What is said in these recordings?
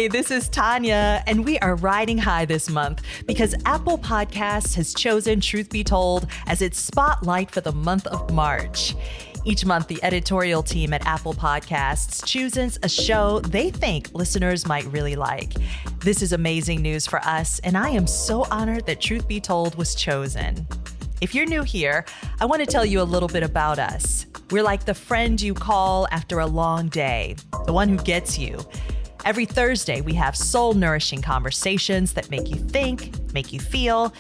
Hey, this is Tonya, and we are riding high this month because Apple Podcasts has chosen Truth Be Told as its spotlight for the month of March. Each month, the editorial team at Apple Podcasts chooses a show they think listeners might really like. This is amazing news for us, and I am so honored that Truth Be Told was chosen. If you're new here, I want to tell you a little bit about us. We're like the friend you call after a long day, the one who gets you. Every Thursday, we have soul-nourishing conversations that make you think, make you feel,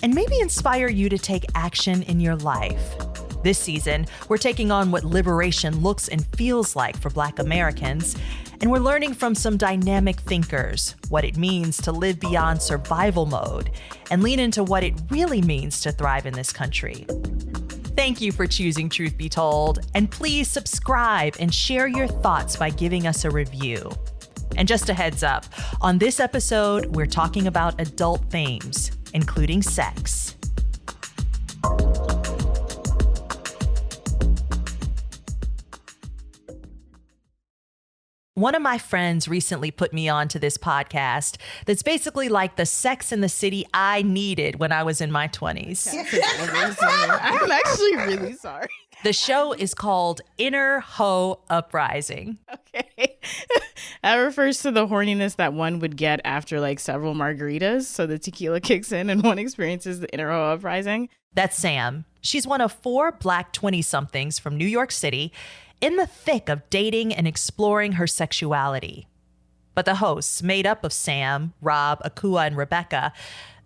and maybe inspire you to take action in your life. This season, we're taking on what liberation looks and feels like for Black Americans, and we're learning from some dynamic thinkers what it means to live beyond survival mode and lean into what it really means to thrive in this country. Thank you for choosing Truth Be Told, and please subscribe and share your thoughts by giving us a review. And just a heads up, on this episode, we're talking about adult themes, including sex. One of my friends recently put me on to this podcast that's basically like the Sex and the City I needed when I was in my 20s. I'm actually really sorry. The show is called Inner Hoe Uprising. Okay. That refers to the horniness that one would get after like several margaritas. So the tequila kicks in and one experiences the Inner Hoe Uprising. That's Sam. She's one of 4 Black 20-somethings from New York City in the thick of dating and exploring her sexuality. But the hosts, made up of Sam, Rob, Akua, and Rebecca,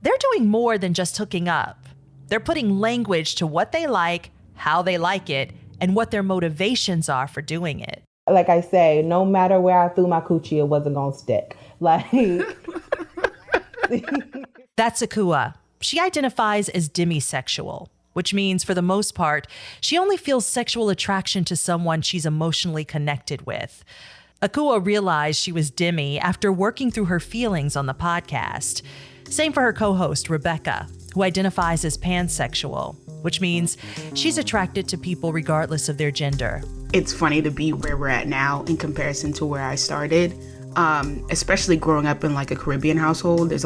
they're doing more than just hooking up. They're putting language to what they like, how they like it, and what their motivations are for doing it. Like I say, no matter where I threw my coochie, it wasn't gonna stick. That's Akua. She identifies as demisexual, which means for the most part, she only feels sexual attraction to someone she's emotionally connected with. Akua realized she was demi after working through her feelings on the podcast. Same for her co-host, Rebecca, who identifies as pansexual, which means she's attracted to people regardless of their gender. It's funny to be where we're at now in comparison to where I started. Especially growing up in like a Caribbean household, there was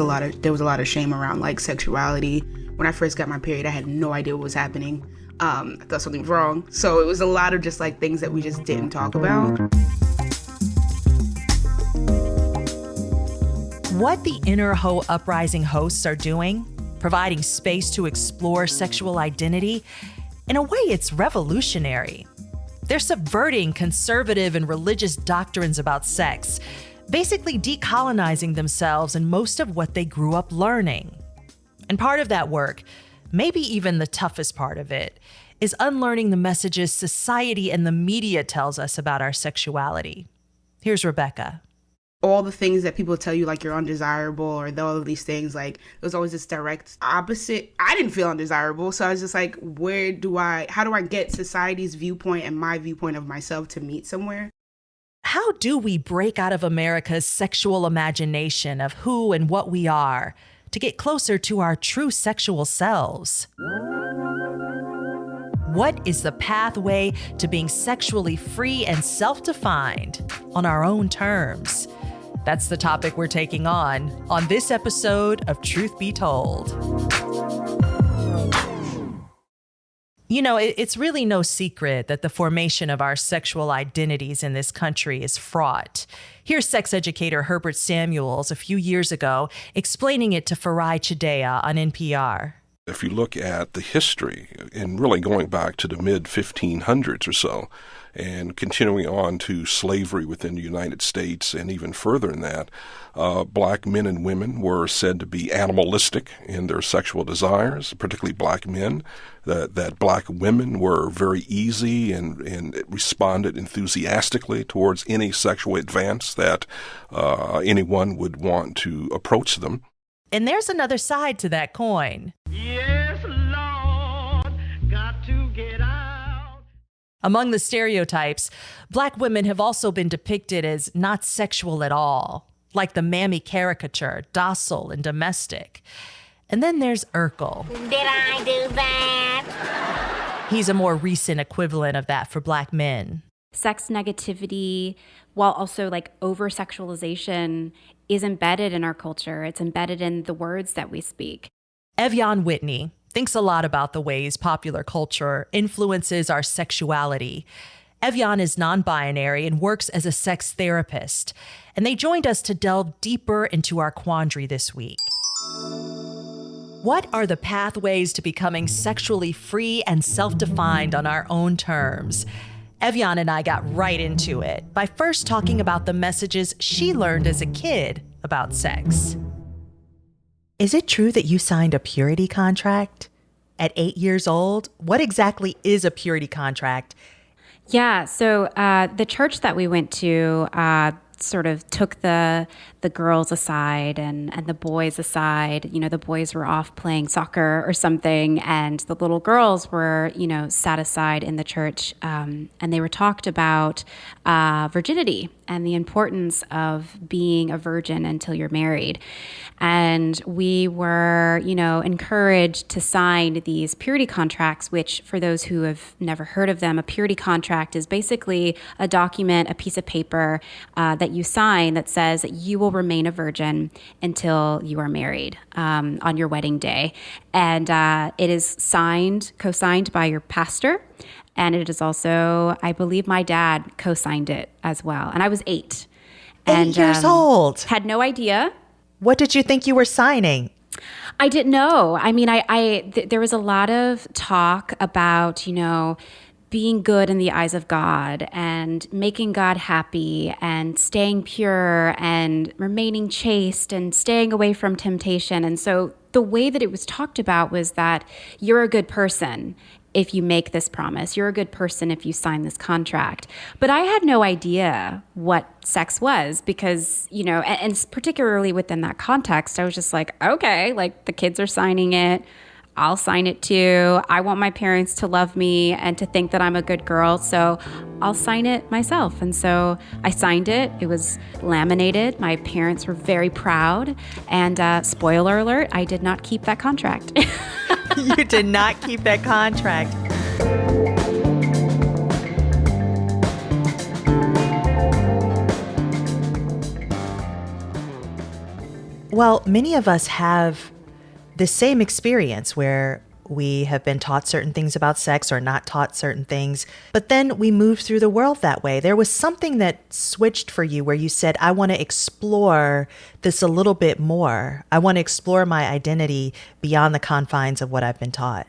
a lot of shame around like sexuality. When I first got my period, I had no idea what was happening. I thought something was wrong. So it was a lot of just like things that we just didn't talk about. What the Inner Hoe Uprising hosts are doing, providing space to explore sexual identity, in a way it's revolutionary. They're subverting conservative and religious doctrines about sex, basically decolonizing themselves and most of what they grew up learning. And part of that work, maybe even the toughest part of it, is unlearning the messages society and the media tells us about our sexuality. Here's Rebecca. All the things that people tell you, like you're undesirable or all of these things, like it was always this direct opposite. I didn't feel undesirable. So I was just like, how do I get society's viewpoint and my viewpoint of myself to meet somewhere? How do we break out of America's sexual imagination of who and what we are to get closer to our true sexual selves? What is the pathway to being sexually free and self-defined on our own terms? That's the topic we're taking on this episode of Truth Be Told. You know, it's really no secret that the formation of our sexual identities in this country is fraught. Here's sex educator Herbert Samuels a few years ago explaining it to Farai Chideya on NPR. If you look at the history, and really going back to the mid-1500s or so, and continuing on to slavery within the United States and even further than that, Black men and women were said to be animalistic in their sexual desires, particularly Black men, that Black women were very easy and responded enthusiastically towards any sexual advance that anyone would want to approach them. And there's another side to that coin. Yes, Lord, got to get out. Among the stereotypes, Black women have also been depicted as not sexual at all, like the mammy caricature, docile and domestic. And then there's Urkel. Did I do that? He's a more recent equivalent of that for Black men. sex negativity, while also like over sexualization, is embedded in our culture. It's embedded in the words that we speak. Ev'Yan Whitney thinks a lot about the ways popular culture influences our sexuality. Ev'Yan is non-binary and works as a sex therapist, and they joined us to delve deeper into our quandary this week. What are the pathways to becoming sexually free and self-defined on our own terms? Ev'Yan and I got right into it by first talking about the messages she learned as a kid about sex. Is it true that you signed a purity contract at 8 years old? What exactly is a purity contract? Yeah, so the church that we went to sort of took the girls aside and the boys aside. You know, the boys were off playing soccer or something, and the little girls were, you know, sat aside in the church, and they were talked about virginity and the importance of being a virgin until you're married. And we were, you know, encouraged to sign these purity contracts, which, for those who have never heard of them, a purity contract is basically a document, a piece of paper that you sign that says that you will remain a virgin until you are married on your wedding day. And it is co-signed by your pastor. And it is also, I believe my dad co-signed it as well. And I was 8. 8 years old. Had no idea. What did you think you were signing? I didn't know. I mean, there was a lot of talk about, you know, being good in the eyes of God and making God happy and staying pure and remaining chaste and staying away from temptation. And so the way that it was talked about was that you're a good person if you make this promise. You're a good person if you sign this contract. But I had no idea what sex was because, you know, and particularly within that context, I was just like, okay, like the kids are signing it. I'll sign it too. I want my parents to love me and to think that I'm a good girl, so I'll sign it myself. And so I signed it. It was laminated. My parents were very proud. And spoiler alert, I did not keep that contract. You did not keep that contract. Well, many of us have the same experience where we have been taught certain things about sex or not taught certain things, but then we move through the world that way. There was something that switched for you where you said, I want to explore this a little bit more. I want to explore my identity beyond the confines of what I've been taught.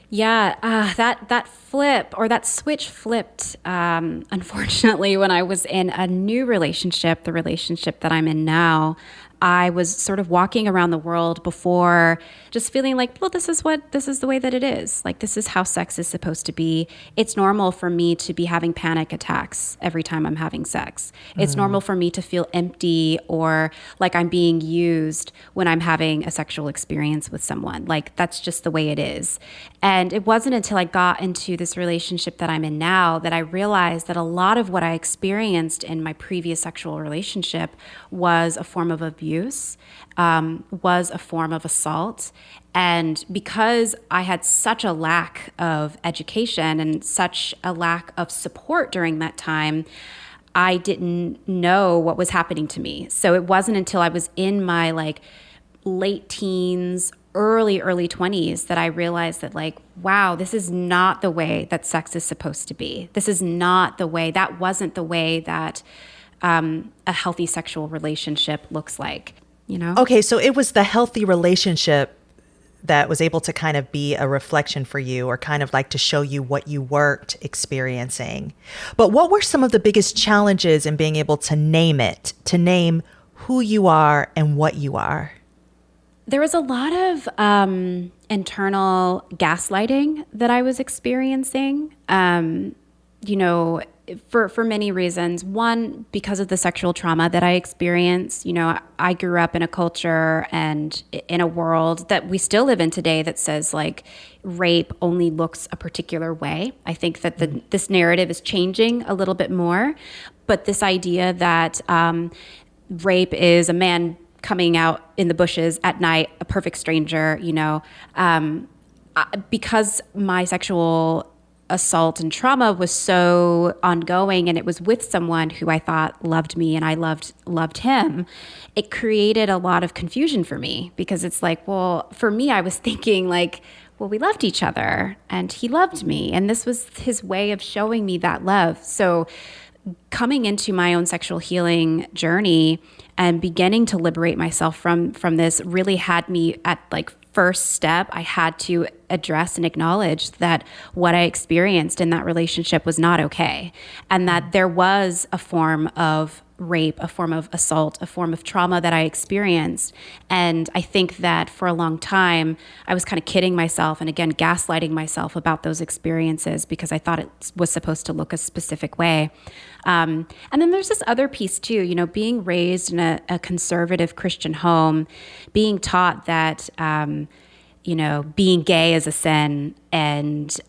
Yeah, that flip or that switch flipped, unfortunately, when I was in a new relationship, the relationship that I'm in now. I was sort of walking around the world before just feeling like, well, this is the way that it is. Like, this is how sex is supposed to be. It's normal for me to be having panic attacks every time I'm having sex. It's normal for me to feel empty or like I'm being used when I'm having a sexual experience with someone. Like, that's just the way it is. And it wasn't until I got into this relationship that I'm in now that I realized that a lot of what I experienced in my previous sexual relationship was a form of abuse. Was a form of assault. And because I had such a lack of education and such a lack of support during that time, I didn't know what was happening to me. So it wasn't until I was in my like late teens, early 20s that I realized that like, wow, this is not the way that sex is supposed to be. This is not the way, that wasn't the way that a healthy sexual relationship looks like, you know? Okay, so it was the healthy relationship that was able to kind of be a reflection for you or kind of like to show you what you weren't experiencing. But what were some of the biggest challenges in being able to name it, to name who you are and what you are? There was a lot of internal gaslighting that I was experiencing, you know, for many reasons. One, because of the sexual trauma that I experienced. You know, I grew up in a culture and in a world that we still live in today that says like rape only looks a particular way. I think that this narrative is changing a little bit more, but this idea that rape is a man coming out in the bushes at night, a perfect stranger, you know, because my sexual assault and trauma was so ongoing, and it was with someone who I thought loved me and I loved him, it created a lot of confusion for me, because it's like, well, for me, I was thinking like, well, we loved each other and he loved me, and this was his way of showing me that love. So coming into my own sexual healing journey and beginning to liberate myself from this really had me at like first step. I had to address and acknowledge that what I experienced in that relationship was not okay, and that there was a form of rape, a form of assault, a form of trauma that I experienced. And I think that for a long time, I was kind of kidding myself and again, gaslighting myself about those experiences because I thought it was supposed to look a specific way. And then there's this other piece too, you know, being raised in a conservative Christian home, being taught that, you know, being gay is a sin, and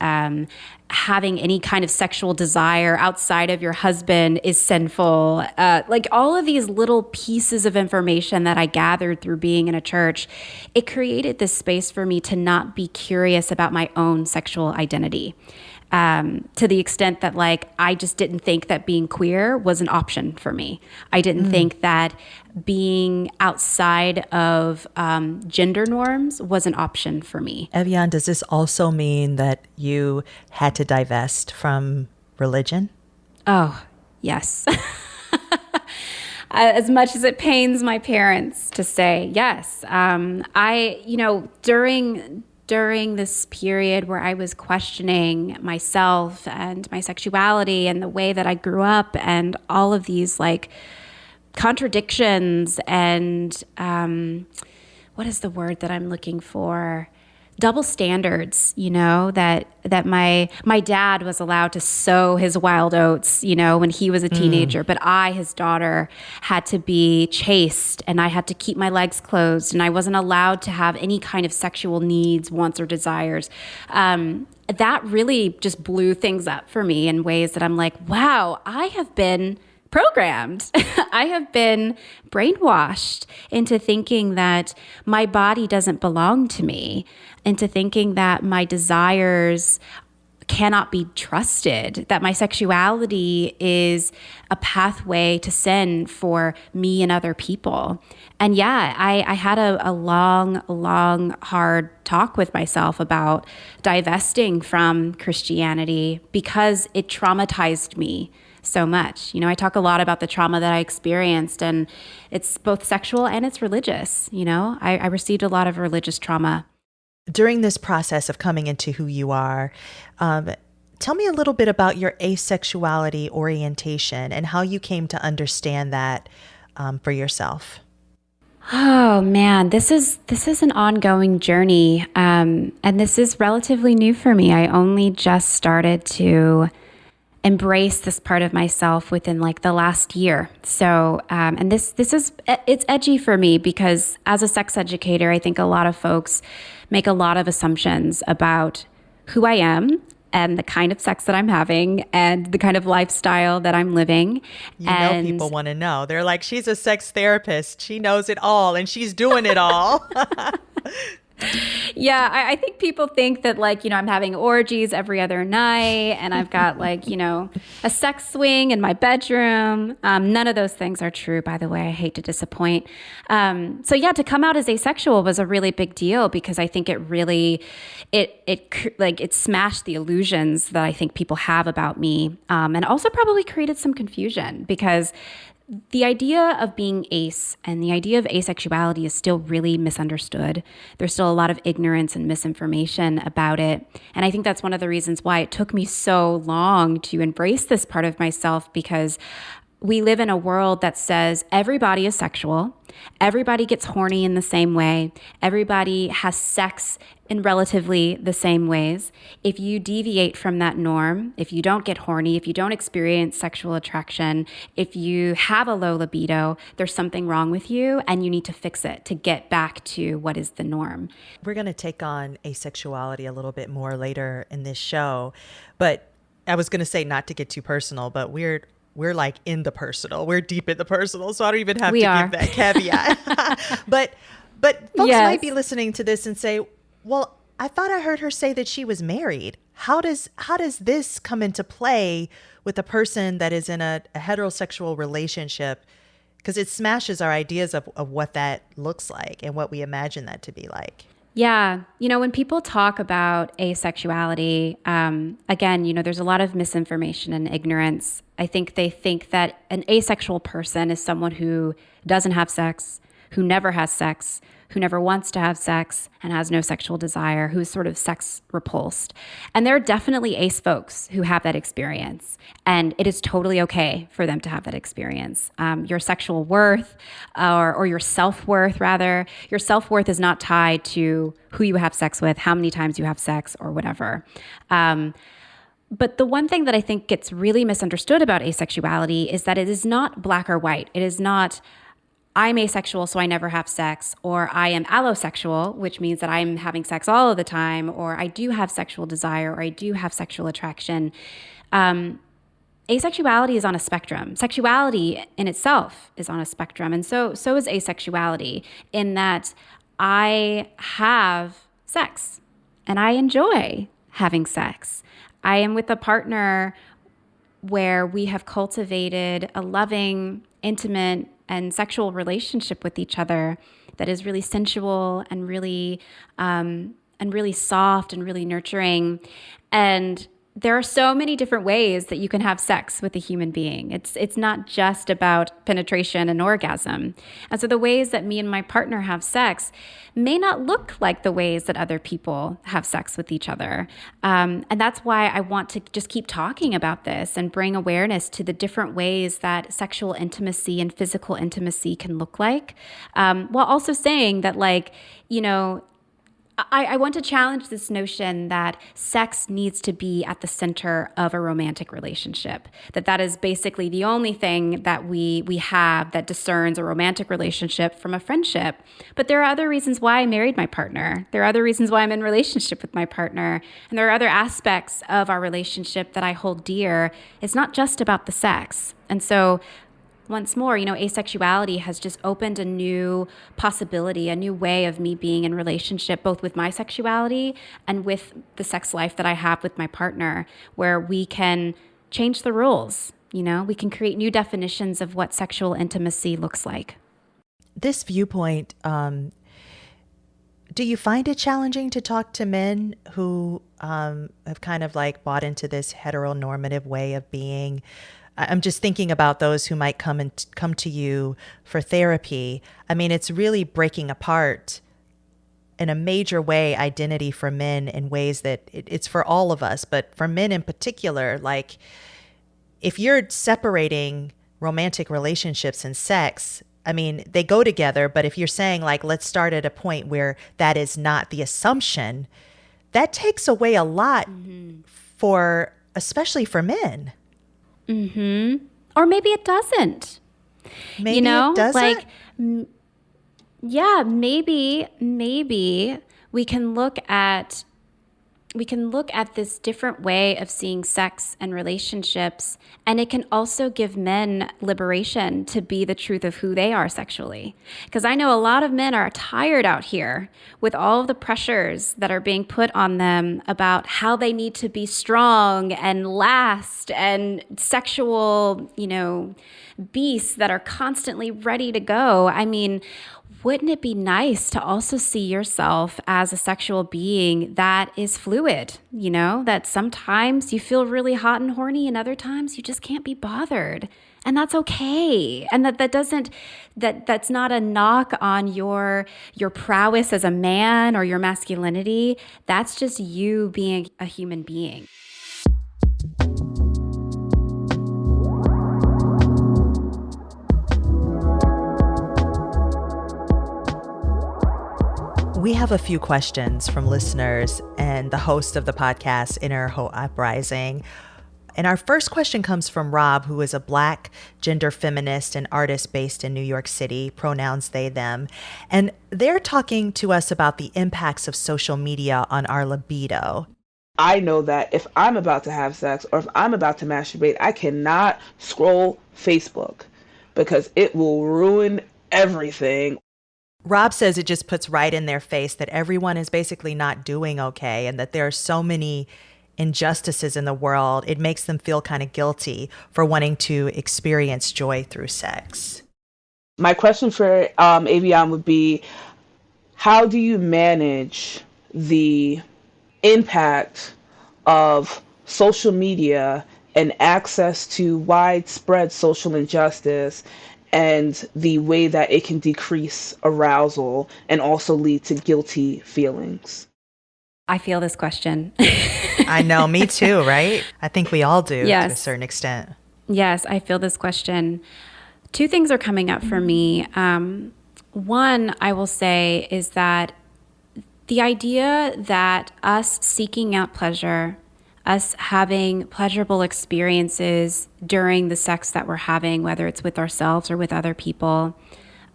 having any kind of sexual desire outside of your husband is sinful. Like all of these little pieces of information that I gathered through being in a church, it created this space for me to not be curious about my own sexual identity. To the extent that like, I just didn't think that being queer was an option for me. I didn't think that being outside of gender norms was an option for me. Ev'Yan, does this also mean that you had to divest from religion? Oh, yes. As much as it pains my parents to say, yes. During this period where I was questioning myself and my sexuality and the way that I grew up and all of these like contradictions and what is the word that I'm looking for? Double standards, you know, that my dad was allowed to sow his wild oats, you know, when he was a teenager, but I, his daughter, had to be chaste and I had to keep my legs closed and I wasn't allowed to have any kind of sexual needs, wants, or desires. That really just blew things up for me in ways that I'm like, wow, I have been programmed. I have been brainwashed into thinking that my body doesn't belong to me, into thinking that my desires cannot be trusted, that my sexuality is a pathway to sin for me and other people. And yeah, I had a long, hard talk with myself about divesting from Christianity because it traumatized me so much. You know, I talk a lot about the trauma that I experienced, and it's both sexual and it's religious. You know, I received a lot of religious trauma. During this process of coming into who you are, tell me a little bit about your asexuality orientation and how you came to understand that for yourself. Oh man, this is an ongoing journey, and this is relatively new for me. I only just started to embrace this part of myself within like the last year. So, and this is, it's edgy for me because as a sex educator, I think a lot of folks make a lot of assumptions about who I am and the kind of sex that I'm having and the kind of lifestyle that I'm living. Know people want to know. They're like, she's a sex therapist. She knows it all and she's doing it all. Yeah, I think people think that like, you know, I'm having orgies every other night and I've got like, you know, a sex swing in my bedroom. None of those things are true, by the way. I hate to disappoint. So yeah, to come out as asexual was a really big deal because I think it really, it smashed the illusions that I think people have about me, and also probably created some confusion because the idea of being ace and the idea of asexuality is still really misunderstood. There's still a lot of ignorance and misinformation about it. And I think that's one of the reasons why it took me so long to embrace this part of myself, because we live in a world that says everybody is sexual, everybody gets horny in the same way, everybody has sex in relatively the same ways. If you deviate from that norm, if you don't get horny, if you don't experience sexual attraction, if you have a low libido, there's something wrong with you and you need to fix it to get back to what is the norm. We're going to take on asexuality a little bit more later in this show, but I was going to say not to get too personal, but we're like in the personal. We're deep in the personal, so I don't even have to give that caveat. But folks might be listening to this and say, well, I thought I heard her say that she was married. How does this come into play with a person that is in a heterosexual relationship? Because it smashes our ideas of what that looks like and what we imagine that to be like. Yeah. When people talk about asexuality, again, there's a lot of misinformation and ignorance. I think they think that an asexual person is someone who doesn't have sex, who never has sex, who never wants to have sex and has no sexual desire, who's sort of sex repulsed. And there are definitely ace folks who have that experience. And it is totally okay for them to have that experience. Your sexual worth or your self-worth, rather, your self-worth is not tied to who you have sex with, how many times you have sex or whatever. But the one thing that I think gets really misunderstood about asexuality is that it is not black or white. It is not I'm asexual, so I never have sex, or I am allosexual, which means that I'm having sex all of the time, or I do have sexual desire, or I do have sexual attraction. Asexuality is on a spectrum. Sexuality in itself is on a spectrum, and so is asexuality, in that I have sex, and I enjoy having sex. I am with a partner where we have cultivated a loving, intimate, and sexual relationship with each other that is really sensual and really soft and really nurturing. And there are so many different ways that you can have sex with a human being. It's not just about penetration and orgasm. And so the ways that me and my partner have sex may not look like the ways that other people have sex with each other. And that's why I want to just keep talking about this and bring awareness to the different ways that sexual intimacy and physical intimacy can look like, while also saying that, I want to challenge this notion that sex needs to be at the center of a romantic relationship, that is basically the only thing that we have that discerns a romantic relationship from a friendship. But there are other reasons why I married my partner. There are other reasons why I'm in relationship with my partner. And there are other aspects of our relationship that I hold dear. It's not just about the sex. And so once more, asexuality has just opened a new possibility, a new way of me being in relationship, both with my sexuality and with the sex life that I have with my partner, where we can change the rules. We can create new definitions of what sexual intimacy looks like. This viewpoint, do you find it challenging to talk to men who have kind of bought into this heteronormative way of being? I'm just thinking about those who might come to you for therapy. I mean, it's really breaking apart in a major way identity for men in ways that it's for all of us, but for men in particular, if you're separating romantic relationships and sex, I mean, they go together, but if you're saying let's start at a point where that is not the assumption, that takes away a lot especially for men. Mm-hmm. Or maybe it doesn't. Maybe it doesn't? Maybe we can look at this different way of seeing sex and relationships, and it can also give men liberation to be the truth of who they are sexually. Because I know a lot of men are tired out here with all of the pressures that are being put on them about how they need to be strong and last and sexual, beasts that are constantly ready to go. I mean, wouldn't it be nice to also see yourself as a sexual being that is fluid, that sometimes you feel really hot and horny and other times you just can't be bothered. And that's okay. And that's not a knock on your prowess as a man or your masculinity. That's just you being a human being. We have a few questions from listeners and the host of the podcast, Inner Hoe Uprising. And our first question comes from Rob, who is a Black gender feminist and artist based in New York City, pronouns they, them. And they're talking to us about the impacts of social media on our libido. I know that if I'm about to have sex or if I'm about to masturbate, I cannot scroll Facebook because it will ruin everything. Rob says it just puts right in their face that everyone is basically not doing okay and that there are so many injustices in the world. It makes them feel kind of guilty for wanting to experience joy through sex. My question for Ev'Yan would be, how do you manage the impact of social media and access to widespread social injustice and the way that it can decrease arousal and also lead to guilty feelings? I feel this question. I know, me too, right? I think we all do Yes. to a certain extent. Yes, I feel this question. Two things are coming up for me. One, I will say, is that the idea that us seeking out pleasure, us having pleasurable experiences during the sex that we're having, whether it's with ourselves or with other people,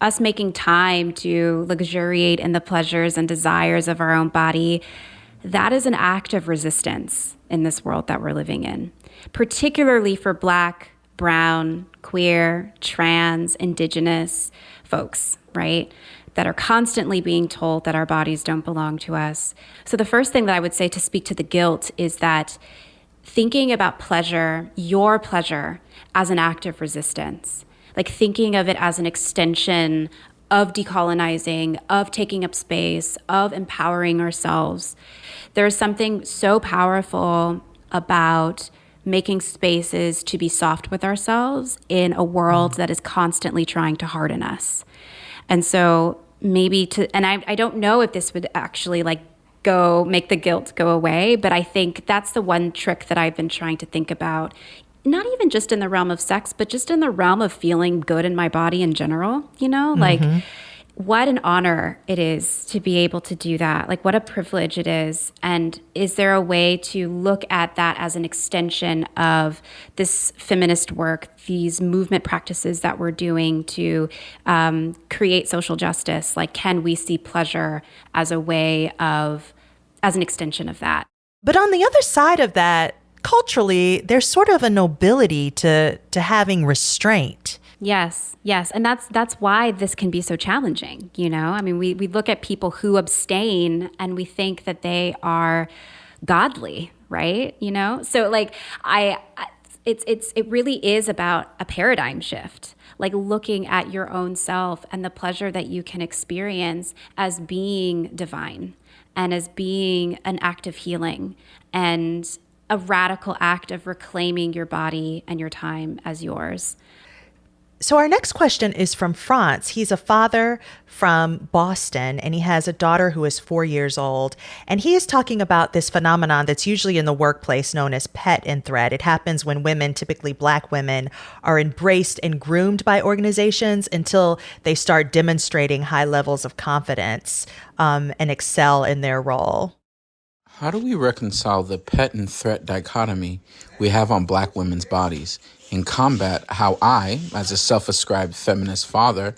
us making time to luxuriate in the pleasures and desires of our own body, that is an act of resistance in this world that we're living in, particularly for Black, brown, queer, trans, indigenous folks, right? That are constantly being told that our bodies don't belong to us. So the first thing that I would say to speak to the guilt is that thinking about pleasure, your pleasure, as an act of resistance, like thinking of it as an extension of decolonizing, of taking up space, of empowering ourselves. There's something so powerful about making spaces to be soft with ourselves in a world that is constantly trying to harden us. And so I don't know if this would actually go make the guilt go away, but I think that's the one trick that I've been trying to think about, not even just in the realm of sex, but just in the realm of feeling good in my body in general, like what an honor it is to be able to do that. Like what a privilege it is. And is there a way to look at that as an extension of this feminist work, these movement practices that we're doing to create social justice? Like, can we see pleasure as an extension of that? But on the other side of that, culturally, there's sort of a nobility to having restraint. Yes. And that's why this can be so challenging, I mean, we look at people who abstain and we think that they are godly, right? So it really is about a paradigm shift, like looking at your own self and the pleasure that you can experience as being divine and as being an act of healing and a radical act of reclaiming your body and your time as yours. So our next question is from France. He's a father from Boston, and he has a daughter who is 4 years old. And he is talking about this phenomenon that's usually in the workplace known as pet in thread. It happens when women, typically Black women, are embraced and groomed by organizations until they start demonstrating high levels of confidence and excel in their role. How do we reconcile the pet and threat dichotomy we have on Black women's bodies and combat how I, as a self-ascribed feminist father,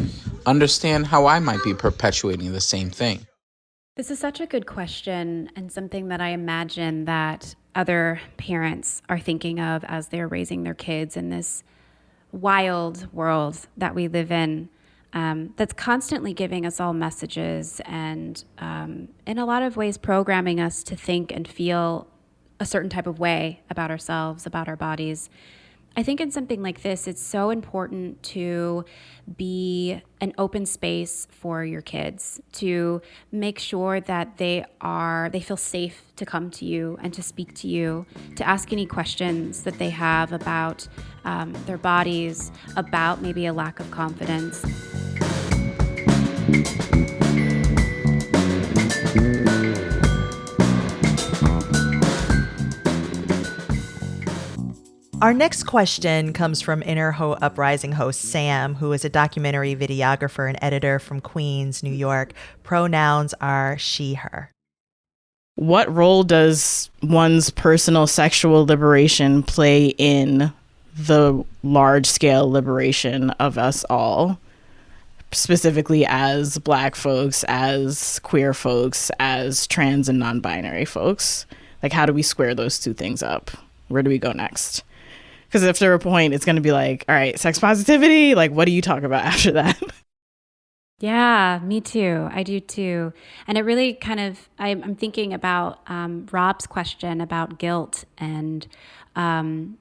understand how I might be perpetuating the same thing? This is such a good question and something that I imagine that other parents are thinking of as they're raising their kids in this wild world that we live in. That's constantly giving us all messages and in a lot of ways programming us to think and feel a certain type of way about ourselves, about our bodies. I think in something like this, it's so important to be an open space for your kids, to make sure that they feel safe to come to you and to speak to you, to ask any questions that they have about their bodies, about maybe a lack of confidence. Our next question comes from Inner Hoe Uprising host Sam, who is a documentary videographer and editor from Queens, New York. Pronouns are she, her. What role does one's personal sexual liberation play in the large-scale liberation of us all, specifically as Black folks, as queer folks, as trans and non-binary folks? Like, how do we square those two things up? Where do we go next? Because after a point, it's going to be like, all right, sex positivity, like, what do you talk about after that? Yeah, me too. I do too. And it really kind of, I'm thinking about Rob's question about guilt and, um,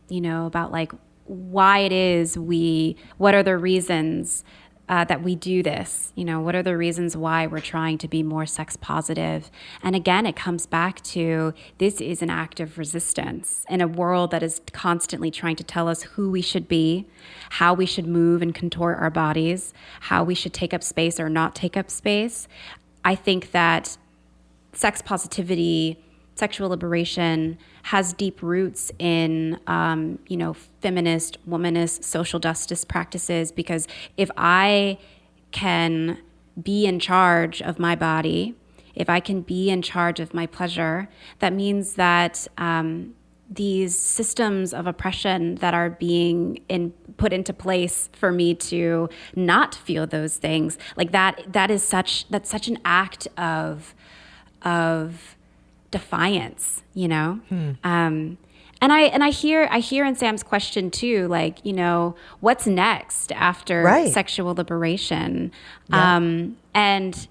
about like why it is what are the reasons that we do this? What are the reasons why we're trying to be more sex positive? And again, it comes back to this is an act of resistance in a world that is constantly trying to tell us who we should be, how we should move and contort our bodies, how we should take up space or not take up space. I think that sex positivity, sexual liberation has deep roots in, feminist, womanist, social justice practices. Because if I can be in charge of my body, if I can be in charge of my pleasure, that means that these systems of oppression that are being put into place for me to not feel those things, like that's such an act of defiance, and I hear in Sam's question too, like, what's next after sexual liberation? Yeah. And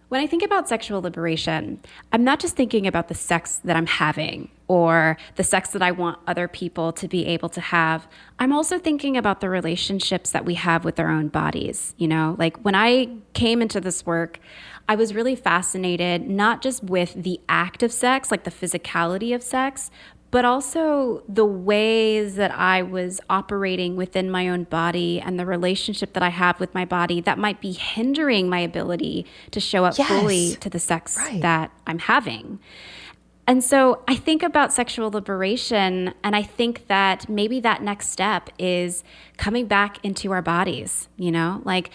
when I think about sexual liberation, I'm not just thinking about the sex that I'm having or the sex that I want other people to be able to have. I'm also thinking about the relationships that we have with our own bodies. Like when I came into this work, I was really fascinated, not just with the act of sex, like the physicality of sex, but also the ways that I was operating within my own body and the relationship that I have with my body that might be hindering my ability to show up fully to the sex that I'm having. And so I think about sexual liberation, and I think that maybe that next step is coming back into our bodies, like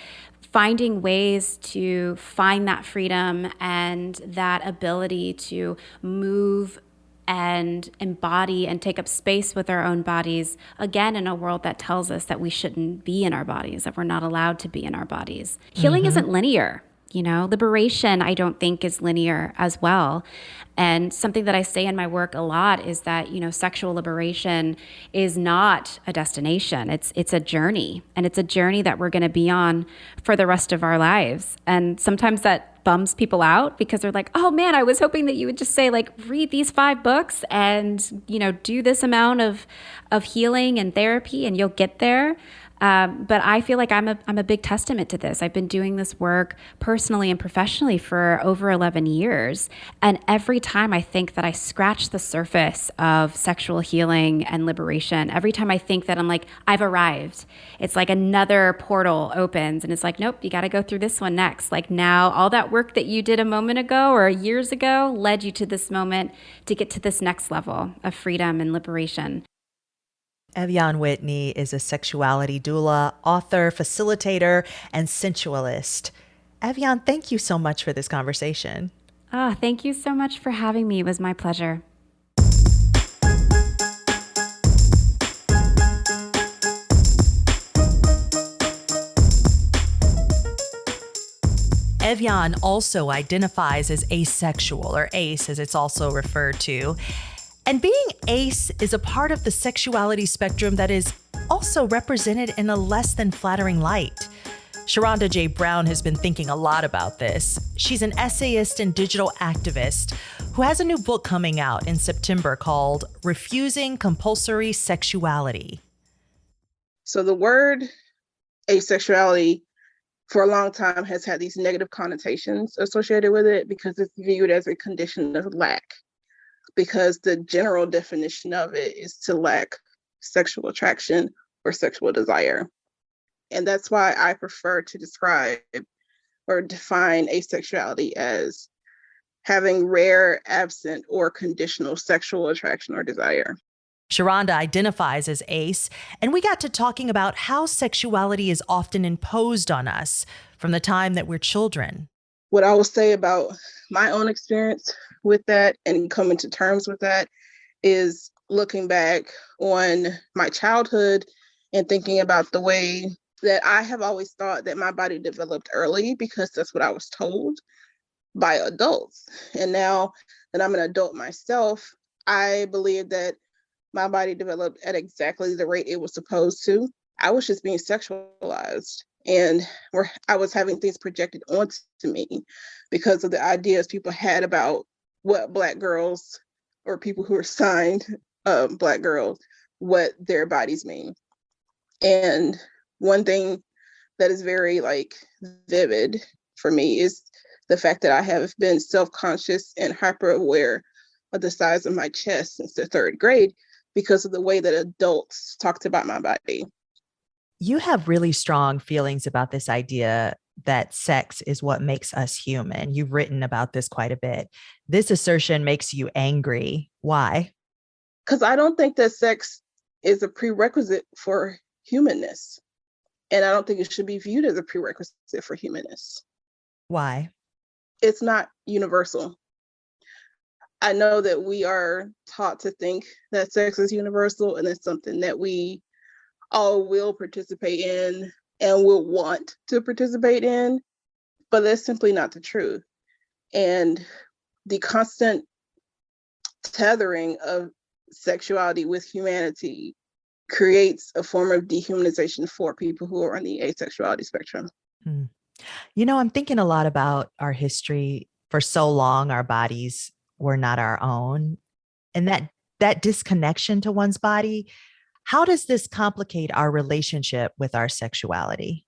finding ways to find that freedom and that ability to move and embody and take up space with our own bodies, again, in a world that tells us that we shouldn't be in our bodies, that we're not allowed to be in our bodies. Healing isn't linear. Liberation, I don't think, is linear as well. And something that I say in my work a lot is that, sexual liberation is not a destination. It's a journey, and it's a journey that we're going to be on for the rest of our lives. And sometimes that bums people out because they're like, oh man, I was hoping that you would just say, like, read these 5 books and, do this amount of healing and therapy and you'll get there. But I feel like I'm a big testament to this. I've been doing this work personally and professionally for over 11 years. And every time I think that I scratch the surface of sexual healing and liberation, every time I think that I'm like, I've arrived, it's like another portal opens and it's like, nope, you got to go through this one next. Like now all that work that you did a moment ago or years ago led you to this moment to get to this next level of freedom and liberation. Ev'Yan Whitney is a sexuality doula, author, facilitator, and sensualist. Ev'Yan, thank you so much for this conversation. Thank you so much for having me. It was my pleasure. Ev'Yan also identifies as asexual, or ace as it's also referred to. And being ace is a part of the sexuality spectrum that is also represented in a less than flattering light. Sherronda J. Brown has been thinking a lot about this. She's an essayist and digital activist who has a new book coming out in September called Refusing Compulsory Sexuality. So the word asexuality for a long time has had these negative connotations associated with it because it's viewed as a condition of lack. Because the general definition of it is to lack sexual attraction or sexual desire. And that's why I prefer to describe or define asexuality as having rare, absent, or conditional sexual attraction or desire. Sherronda identifies as ace, and we got to talking about how sexuality is often imposed on us from the time that we're children. What I will say about my own experience with that and coming to terms with that is looking back on my childhood and thinking about the way that I have always thought that my body developed early because that's what I was told by adults. And now that I'm an adult myself, I believe that my body developed at exactly the rate it was supposed to. I was just being sexualized. and where I was having things projected onto me because of the ideas people had about what Black girls or people who are signed Black girls, what their bodies mean. And one thing that is very like vivid for me is the fact that I have been self-conscious and hyper aware of the size of my chest since the third grade because of the way that adults talked about my body. You have really strong feelings about this idea that sex is what makes us human. You've written about this quite a bit. This assertion makes you angry. Why? Because I don't think that sex is a prerequisite for humanness. And I don't think it should be viewed as a prerequisite for humanness. Why? It's not universal. I know that we are taught to think that sex is universal and it's something that we all will participate in and will want to participate in, but that's simply not the truth. And the constant tethering of sexuality with humanity creates a form of dehumanization for people who are on the asexuality spectrum. You know, I'm thinking a lot about our history. For so long, our bodies were not our own. And that disconnection to one's body, how does this complicate our relationship with our sexuality?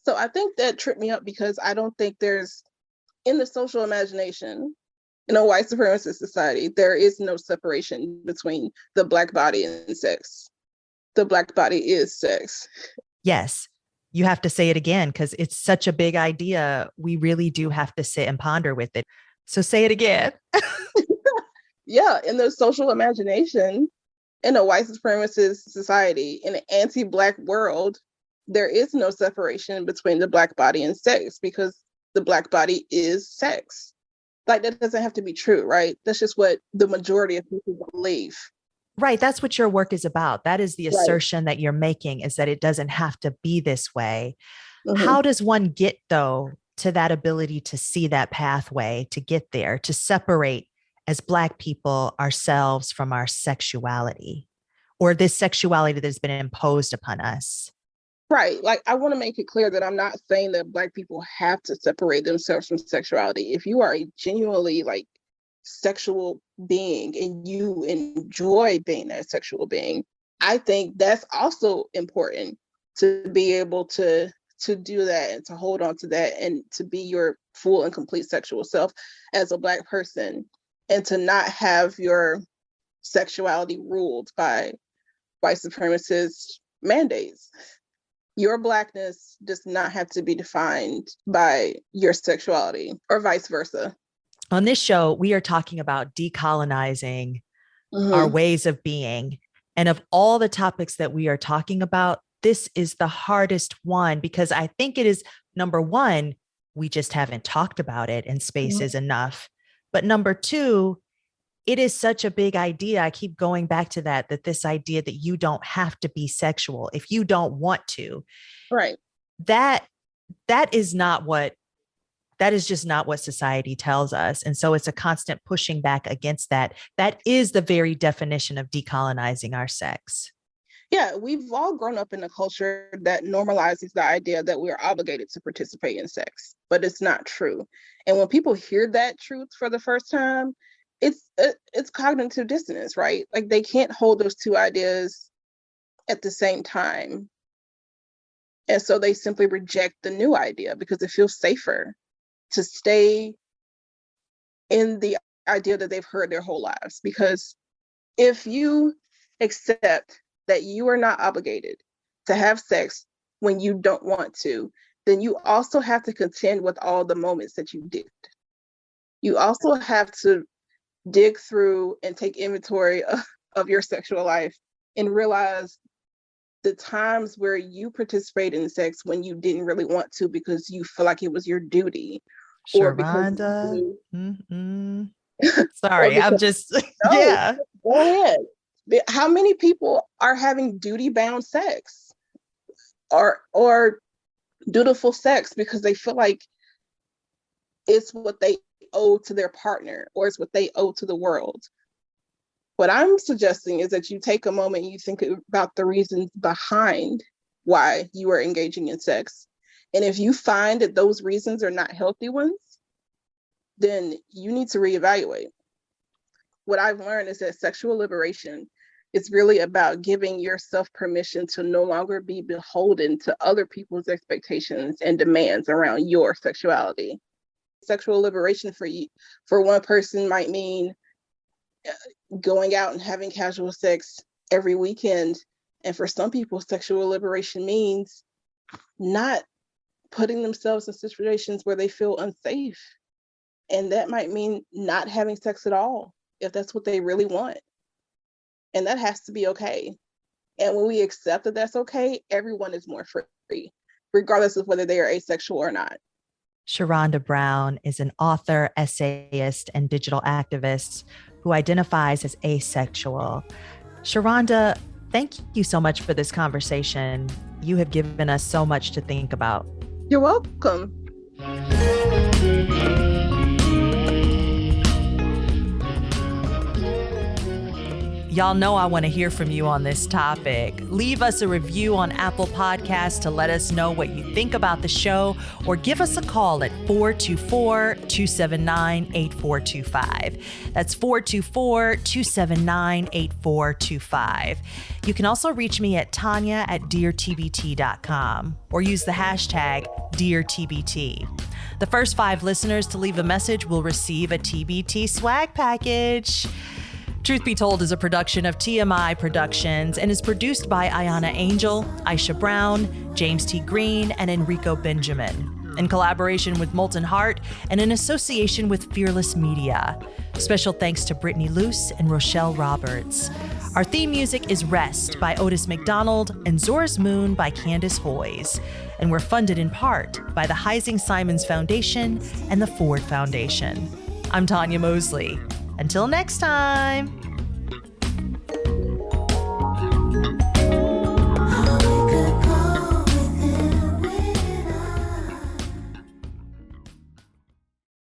So I think that tripped me up because I don't think there's, in the social imagination, in a white supremacist society, there is no separation between the Black body and sex. The Black body is sex. Yes, you have to say it again because it's such a big idea. We really do have to sit and ponder with it. So say it again. Yeah, in the social imagination, in a white supremacist society, in an anti-Black world, there is no separation between the Black body and sex because the Black body is sex. Like, that doesn't have to be true, right? That's just what the majority of people believe. Right. That's what your work is about. That is the assertion that you're making, is that it doesn't have to be this way. Mm-hmm. How does one get, though, to that ability to see that pathway, to get there, to separate as Black people ourselves from our sexuality, or this sexuality that has been imposed upon us? Right. Like, I want to make it clear that I'm not saying that Black people have to separate themselves from sexuality. If you are a genuinely like sexual being and you enjoy being that sexual being, I think that's also important to be able to do that and to hold on to that and to be your full and complete sexual self as a Black person, and to not have your sexuality ruled by white supremacist mandates. Your Blackness does not have to be defined by your sexuality or vice versa. On this show, we are talking about decolonizing our ways of being. And of all the topics that we are talking about, this is the hardest one because I think it is, number one, we just haven't talked about it in spaces enough. But number two, it is such a big idea. I keep going back to that this idea that you don't have to be sexual if you don't want to. Right. That is just not what society tells us. And so it's a constant pushing back against that. That is the very definition of decolonizing our sex. Yeah, we've all grown up in a culture that normalizes the idea that we are obligated to participate in sex, but it's not true. And when people hear that truth for the first time, it's cognitive dissonance, right? Like, they can't hold those two ideas at the same time. And so they simply reject the new idea because it feels safer to stay in the idea that they've heard their whole lives. Because if you accept that you are not obligated to have sex when you don't want to, then you also have to contend with all the moments that you did. You also have to dig through and take inventory of your sexual life and realize the times where you participate in sex when you didn't really want to because you feel like it was your duty. Sherronda. Sorry, I'm just, yeah. Go ahead. How many people are having duty-bound sex or dutiful sex because they feel like it's what they owe to their partner or it's what they owe to the world? What I'm suggesting is that you take a moment and you think about the reasons behind why you are engaging in sex, And if you find that those reasons are not healthy ones, then you need to reevaluate. What I've learned is that sexual liberation is really about giving yourself permission to no longer be beholden to other people's expectations and demands around your sexuality. Sexual liberation for one person might mean going out and having casual sex every weekend. And for some people, sexual liberation means not putting themselves in situations where they feel unsafe. And that might mean not having sex at all, if that's what they really want. And that has to be okay. And when we accept that that's okay, everyone is more free, regardless of whether they are asexual or not. Sherronda Brown is an author, essayist, and digital activist who identifies as asexual. Sherronda, thank you so much for this conversation. You have given us so much to think about. You're welcome. Y'all know I want to hear from you on this topic. Leave us a review on Apple Podcasts to let us know what you think about the show, or give us a call at 424-279-8425. That's 424-279-8425. You can also reach me at Tonya@deartbt.com or use the hashtag DearTBT. The first 5 listeners to leave a message will receive a TBT swag package. Truth Be Told is a production of TMI Productions and is produced by Ayana Angel, Aisha Brown, James T. Green, and Enrico Benjamin, in collaboration with Molten Heart and in association with Fearless Media. Special thanks to Brittany Luce and Rochelle Roberts. Our theme music is Rest by Otis McDonald and Zora's Moon by Candace Hoyes. And we're funded in part by the Heising Simons Foundation and the Ford Foundation. I'm Tonya Mosley. Until next time.